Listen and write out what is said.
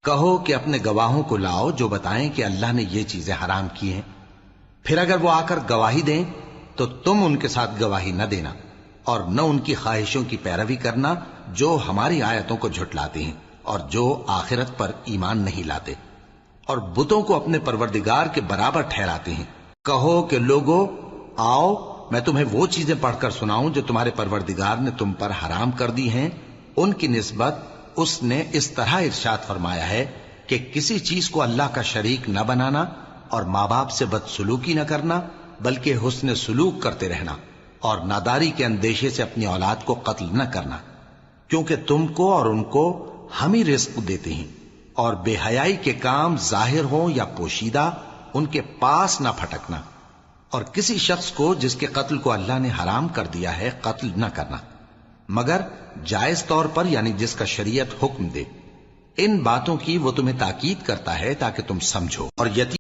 کہو کہ اپنے گواہوں کو لاؤ جو بتائیں کہ اللہ نے یہ چیزیں حرام کی ہیں، پھر اگر وہ آ کر گواہی دیں تو تم ان کے ساتھ گواہی نہ دینا اور نہ ان کی خواہشوں کی پیروی کرنا جو ہماری آیتوں کو جھٹلاتے ہیں اور جو آخرت پر ایمان نہیں لاتے اور بتوں کو اپنے پروردگار کے برابر ٹھہراتے ہیں۔ کہو کہ لوگو آؤ میں تمہیں وہ چیزیں پڑھ کر سناؤں جو تمہارے پروردگار نے تم پر حرام کر دی ہیں۔ ان کی نسبت اس نے اس طرح ارشاد فرمایا ہے کہ کسی چیز کو اللہ کا شریک نہ بنانا اور ماں باپ سے بدسلوکی نہ کرنا بلکہ حسن سلوک کرتے رہنا اور ناداری کے اندیشے سے اپنی اولاد کو قتل نہ کرنا، کیونکہ تم کو اور ان کو ہم ہی رزق دیتے ہیں، اور بے حیائی کے کام ظاہر ہوں یا پوشیدہ ان کے پاس نہ پھٹکنا، اور کسی شخص کو جس کے قتل کو اللہ نے حرام کر دیا ہے قتل نہ کرنا مگر جائز طور پر، یعنی جس کا شریعت حکم دے۔ ان باتوں کی وہ تمہیں تاکید کرتا ہے تاکہ تم سمجھو، اور یتیم